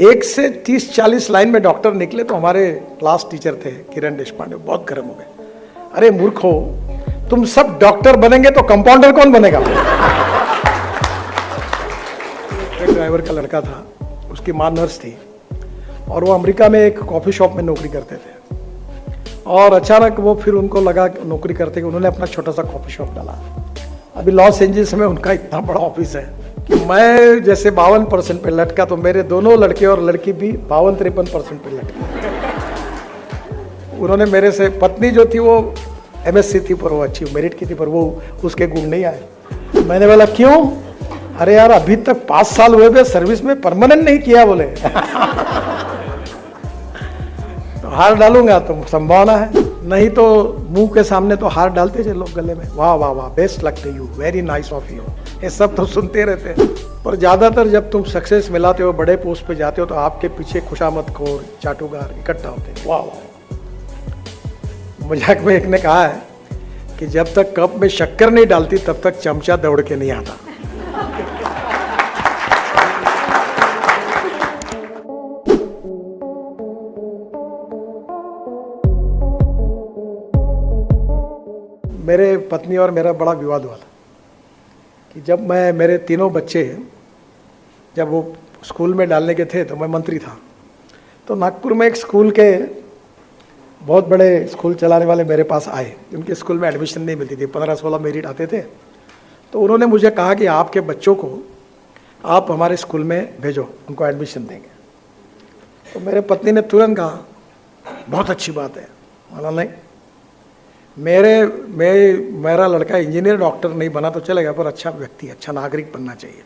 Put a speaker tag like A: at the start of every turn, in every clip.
A: 1 से 30-40 लाइन में डॉक्टर निकले तो हमारे क्लास टीचर थे किरण देशपांडे, बहुत गर्म हो गए। अरे मूर्खो, तुम सब डॉक्टर बनेंगे तो कंपाउंडर कौन बनेगा? एक ड्राइवर का लड़का था, उसकी मां नर्स थी और वो अमेरिका में एक कॉफी शॉप में नौकरी करते थे। और अचानक वो फिर उनको लगा नौकरी करते कि उन्होंने अपना छोटा सा कॉफी शॉप डाला। अभी लॉस एंजल्स में उनका इतना बड़ा ऑफिस है कि मैं जैसे 52% पे लटका तो मेरे दोनों लड़के और लड़की भी 52-53% पे लटके। उन्होंने मेरे से, पत्नी जो थी वो MSc थी पर वो अच्छी मेरिट की थी, पर वो उसके गुण नहीं आए। मैंने बोला क्यों? अरे यार अभी तक 5 साल हुए थे सर्विस में, परमानेंट नहीं किया बोले। तो हार डालूंगा तो संभावना है, नहीं तो मुंह के सामने तो हार डालते थे लोग गले में। वाह वाह वाह, best luck to you, very nice of you, ये सब तो सुनते रहते हैं। पर ज्यादातर जब तुम सक्सेस मिलाते हो, बड़े पोस्ट पे जाते हो तो आपके पीछे खुशामदखोर चाटुकार इकट्ठा होते हैं। वाह वाह। मजाक में एक ने कहा है कि जब तक कप में शक्कर नहीं डालती तब तक चमचा दौड़ के नहीं आता। मेरे पत्नी और मेरा बड़ा विवाद हुआ था कि जब मेरे तीनों बच्चे जब वो स्कूल में डालने के थे तो मैं मंत्री था। तो नागपुर में एक स्कूल के बहुत बड़े स्कूल चलाने वाले मेरे पास आए, उनके स्कूल में एडमिशन नहीं मिलती थी, 15-16 मेरिट आते थे। तो उन्होंने मुझे कहा कि आपके बच्चों को आप हमारे स्कूल में भेजो, उनको एडमिशन देंगे। तो मेरे पत्नी ने तुरंत कहा बहुत अच्छी बात है। बोला नहीं, मेरा लड़का इंजीनियर डॉक्टर नहीं बना तो चलेगा, पर अच्छा व्यक्ति, अच्छा नागरिक बनना चाहिए।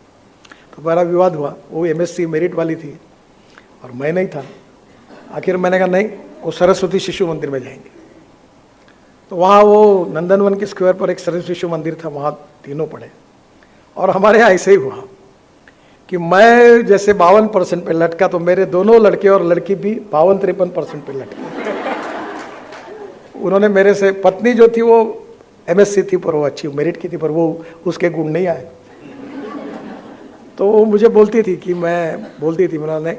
A: तो बड़ा विवाद हुआ। वो MSc मेरिट वाली थी और मैं नहीं था। आखिर मैंने कहा नहीं, वो सरस्वती शिशु मंदिर में जाएंगे। तो वहाँ वो नंदनवन के स्क्वायर पर एक सरस्वती शिशु मंदिर था, वहाँ तीनों पढ़े। और हमारे यहाँ ऐसे ही हुआ कि मैं जैसे 52% पे लटका तो मेरे दोनों लड़के और लड़की भी 52-53% पे लटके। उन्होंने मेरे से, पत्नी जो थी वो MSc थी पर वो अच्छी मेरिट की थी, पर वो उसके गुण नहीं आए। तो वो मुझे बोलती थी कि मैंने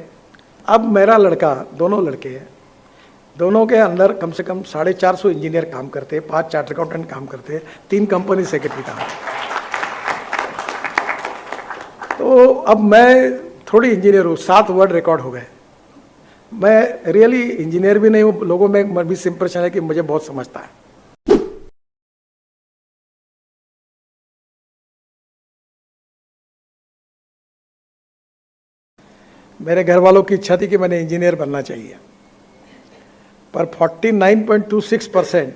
A: अब मेरा लड़का, दोनों लड़के हैं, दोनों के अंदर कम से कम 450 इंजीनियर काम करते, 5 चार्टर्ड अकाउंटेंट काम करते, 3 कंपनी सेक्रेटरी काम करते। तो अब मैं थोड़ी इंजीनियर हूँ, 7 वर्ड रिकॉर्ड हो गए। मैं रियली इंजीनियर भी नहीं हूँ, लोगों में मिस इंप्रेशन है कि मुझे बहुत समझता है। मेरे घर वालों की इच्छा थी कि मैंने इंजीनियर बनना चाहिए, पर 49.26%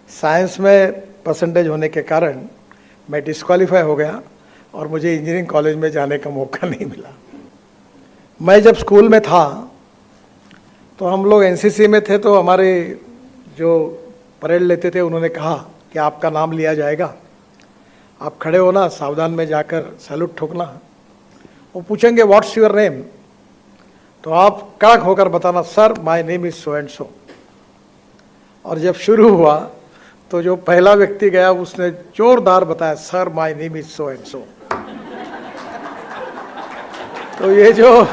A: साइंस में परसेंटेज होने के कारण मैं डिस्क्वालीफाई हो गया और मुझे इंजीनियरिंग कॉलेज में जाने का मौका नहीं मिला। मैं जब स्कूल में था तो हम लोग NCC में थे, तो हमारे जो परेड लेते थे उन्होंने कहा कि आपका नाम लिया जाएगा, आप खड़े होना, सावधान में जाकर सैल्यूट ठोकना। वो पूछेंगे व्हाट्स योर नेम, तो आप कड़क होकर बताना sir my name is so and so. और जब शुरू हुआ तो जो पहला व्यक्ति गया उसने जोरदार बताया sir my name is so and so. तो ये जो,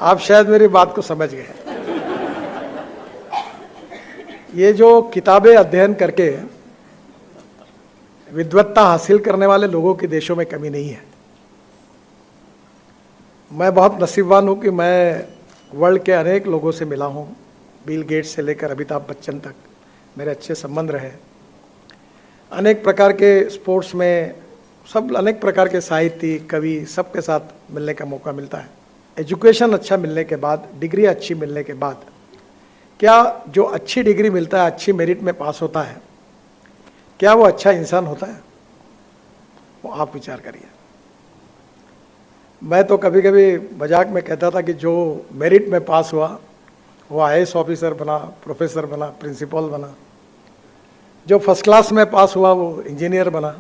A: आप शायद मेरी बात को समझ गए, ये जो किताबें अध्ययन करके विद्वत्ता हासिल करने वाले लोगों के देशों में कमी नहीं है। मैं बहुत नसीबवान हूँ कि मैं वर्ल्ड के अनेक लोगों से मिला हूँ, बिल गेट्स से लेकर अमिताभ बच्चन तक मेरे अच्छे संबंध रहे। अनेक प्रकार के स्पोर्ट्स में, सब अनेक प्रकार के साहित्य, कवि, सबके साथ मिलने का मौका मिलता है। एजुकेशन अच्छा मिलने के बाद, डिग्री अच्छी मिलने के बाद, क्या जो अच्छी डिग्री मिलता है, अच्छी मेरिट में पास होता है, क्या वो अच्छा इंसान होता है? वो आप विचार करिए। मैं तो कभी कभी मजाक में कहता था कि जो मेरिट में पास हुआ वो IAS ऑफिसर बना, प्रोफेसर बना, प्रिंसिपल बना। जो फर्स्ट क्लास में पास हुआ वो इंजीनियर बना,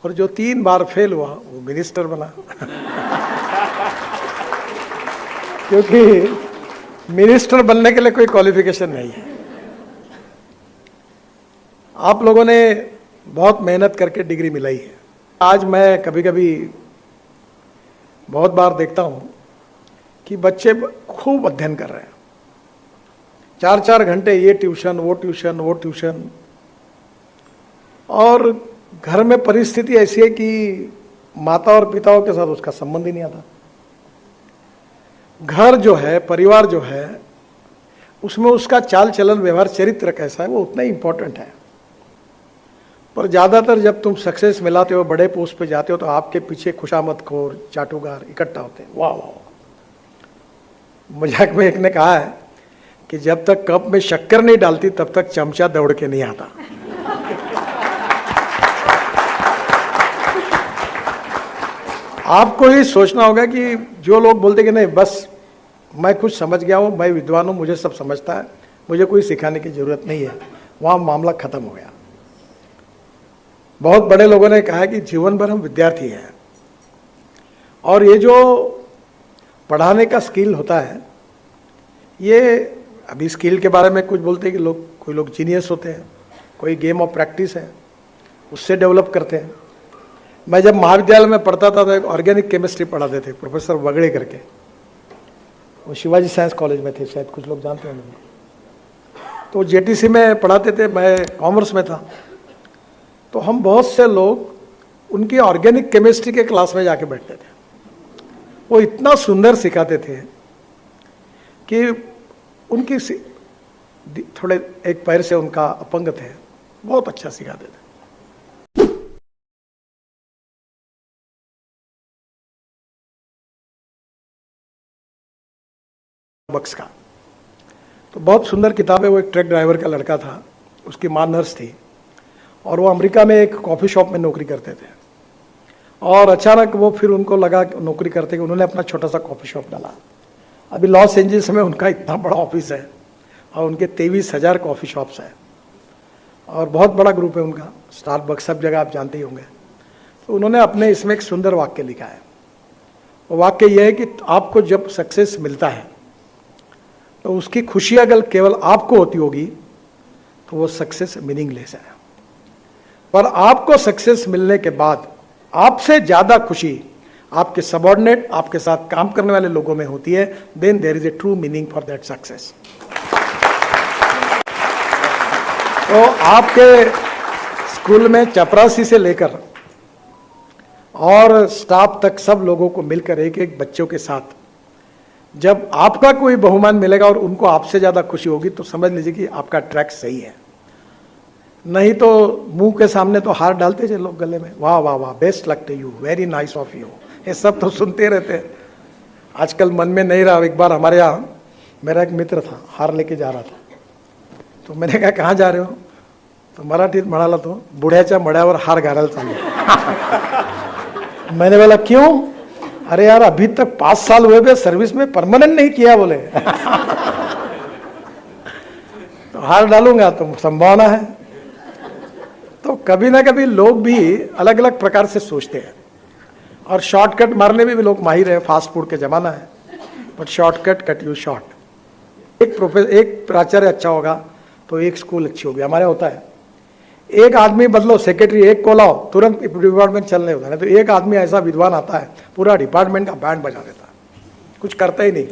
A: और जो 3 बार फेल हुआ वो मिनिस्टर बना। क्योंकि मिनिस्टर बनने के लिए कोई क्वालिफिकेशन नहीं है। आप लोगों ने बहुत मेहनत करके डिग्री मिलाई है। आज मैं कभी कभी बहुत बार देखता हूँ कि बच्चे खूब अध्ययन कर रहे हैं, 4-4 घंटे ये ट्यूशन वो ट्यूशन वो ट्यूशन, और घर में परिस्थिति ऐसी है कि माता और पिताओं के साथ उसका संबंध ही नहीं आता। घर जो है, परिवार जो है, उसमें उसका चाल चलन व्यवहार चरित्र कैसा है वो उतना ही इंपॉर्टेंट है। पर ज़्यादातर जब तुम सक्सेस मिलाते हो, बड़े पोस्ट पे जाते हो, तो आपके पीछे खुशामदखोर चाटुकार इकट्ठा होते हैं। वाह वाह। मजाक में एक ने कहा है कि जब तक कप में शक्कर नहीं डालती तब तक चमचा दौड़ के नहीं आता। आपको ही सोचना होगा कि जो लोग बोलते कि नहीं बस मैं कुछ समझ गया हूँ, मैं विद्वान हूँ, मुझे सब समझता है, मुझे कोई सिखाने की जरूरत नहीं है, वहाँ मामला खत्म हो गया। बहुत बड़े लोगों ने कहा कि जीवन भर हम विद्यार्थी हैं, और ये जो पढ़ाने का स्किल होता है, ये अभी स्किल के बारे में कुछ बोलते हैं कि कोई लोग जीनियस होते हैं, कोई गेम ऑफ प्रैक्टिस है, उससे डेवलप करते हैं। मैं जब महाविद्यालय में पढ़ता था तो एक ऑर्गेनिक केमिस्ट्री पढ़ाते थे प्रोफेसर वगड़े करके, वो शिवाजी साइंस कॉलेज में थे, शायद कुछ लोग जानते होंगे। तो जेटीसी में पढ़ाते थे, मैं कॉमर्स में था। तो हम बहुत से लोग उनकी ऑर्गेनिक केमिस्ट्री के क्लास में जाके बैठते थे। वो इतना सुंदर सिखाते थे कि उनकी थोड़े एक पैर से उनका अपंग थे, बहुत अच्छा सिखाते थे। बक्स का तो बहुत सुंदर किताब है। वो एक ट्रक ड्राइवर का लड़का था, उसकी माँ नर्स थी, और वो अमेरिका में एक कॉफ़ी शॉप में नौकरी करते थे। और अचानक वो फिर उनको लगा नौकरी करते कि उन्होंने अपना छोटा सा कॉफ़ी शॉप डाला। अभी लॉस एंजल्स में उनका इतना बड़ा ऑफिस है, और उनके 23,000 कॉफ़ी शॉप्स हैं, और बहुत बड़ा ग्रुप है उनका, स्टारबक्स सब जगह आप जानते ही होंगे। तो उन्होंने अपने इसमें एक सुंदर वाक्य लिखा है। वो वाक्य यह है कि आपको जब सक्सेस मिलता है तो उसकी खुशी अगर केवल आपको होती होगी तो वो सक्सेस मीनिंगलेस है। पर आपको सक्सेस मिलने के बाद आपसे ज़्यादा खुशी आपके सबऑर्डिनेट, आपके साथ काम करने वाले लोगों में होती है, then there is a true meaning for that success. तो आपके स्कूल में चपरासी से लेकर और स्टाफ तक सब लोगों को मिलकर एक एक बच्चों के साथ जब आपका कोई बहुमान मिलेगा और उनको आपसे ज़्यादा खुशी होगी, तो समझ लीजिए कि आपका ट्रैक सही है। नहीं तो मुंह के सामने तो हार डालते थे लोग गले में, वाह वाह वाह, best luck to you, very nice of you, ये सब तो सुनते रहते हैं। आजकल मन में नहीं रहा। एक बार हमारे यहाँ मेरा एक मित्र था, हार लेके जा रहा था, तो मैंने कहा कहाँ जा रहे हो? तो मराठीत म्हणाला तो, बुढ़्याच्या मड्यावर हार घालायला चाललो। मैंने बोला क्यों? अरे यार अभी तक 5 साल हुए भी सर्विस में परमानेंट नहीं किया बोले। तो हार डालूंगा तो संभावना है। तो कभी ना कभी लोग भी अलग अलग प्रकार से सोचते हैं, और शॉर्टकट मारने में भी लोग माहिर है। फास्ट फूड के जमाना है, but shortcut cut you short. एक प्राचार्य अच्छा होगा तो एक स्कूल अच्छी होगी। हमारे होता है, एक आदमी बदलो सेक्रेटरी, एक को लाओ, तुरंत डिपार्टमेंट चलने होता है। तो एक आदमी ऐसा विद्वान आता है, पूरा डिपार्टमेंट का बैंड बजा देता है, कुछ करता ही नहीं,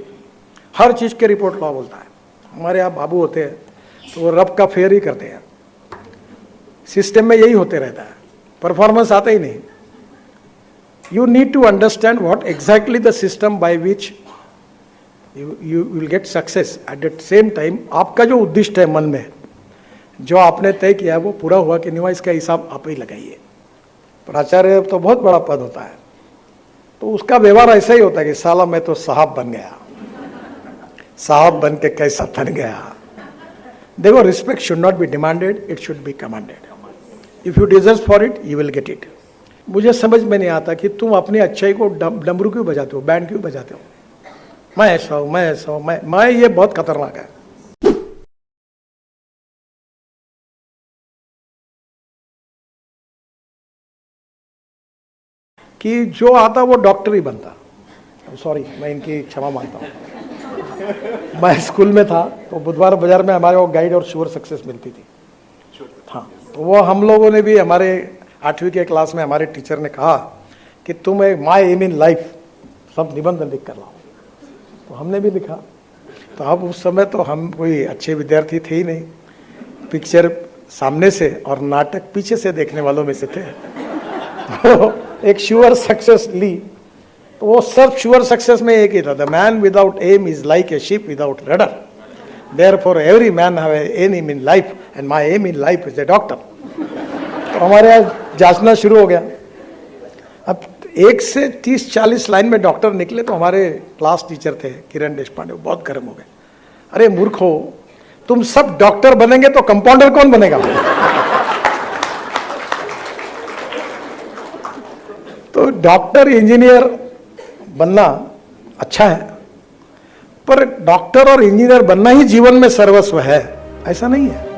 A: हर चीज़ के रिपोर्ट लॉ बोलता है। हमारे यहाँ बाबू होते हैं तो वो रब का फेयर ही करते हैं, सिस्टम में यही होते रहता है, परफॉर्मेंस आता ही नहीं। You need to understand what exactly the system by which you will get success. At the same time आपका जो उद्दिष्ट है मन में, जो आपने तय किया वो पूरा हुआ कि नहीं हुआ, इसका हिसाब आप ही लगाइए। प्राचार्य तो बहुत बड़ा पद होता है, तो उसका व्यवहार ऐसा ही होता है कि साला मैं तो साहब बन गया, साहब बन के कैसा थन गया। देखो, respect should not be demanded, it should be commanded. If you deserve for it you will get it. मुझे समझ में नहीं आता कि तुम अपनी अच्छाई को डमरू क्यों बजाते हो, बैंड क्यों बजाते हो। मैं ऐसा हूं, मैं ऐसा हूं, मैं ये बहुत खतरनाक है। कि जो आता वो डॉक्टर ही बनता। सॉरी, मैं इनकी क्षमा मांगता हूँ। मैं स्कूल में था तो बुधवार बाजार में हमारे वो गाइड और श्योर सक्सेस मिलती थी। हाँ, तो वो हम लोगों ने भी, हमारे 8वीं के क्लास में हमारे टीचर ने कहा कि तुम एक माई एम इन लाइफ सब निबंध लिख कर लाओ। तो हमने भी लिखा। तो अब उस समय तो हम कोई अच्छे विद्यार्थी थे ही नहीं, पिक्चर सामने से और नाटक पीछे से देखने वालों में से थे। तो एक श्योर सक्सेस ली, तो वो सब श्योर सक्सेस में एक ही था, the man without aim is like a ship without rudder, therefore every man have an aim in life and my aim in life is a doctor. तो हमारे यहाँ जांचना शुरू हो गया। अब 1 से 30-40 लाइन में डॉक्टर निकले तो हमारे क्लास टीचर थे किरण देशपांडे, बहुत गर्म हो गए। अरे मूर्खो, तुम सब डॉक्टर बनेंगे तो कंपाउंडर कौन बनेगा? तो डॉक्टर इंजीनियर बनना अच्छा है, पर डॉक्टर और इंजीनियर बनना ही जीवन में सर्वस्व है, ऐसा नहीं है।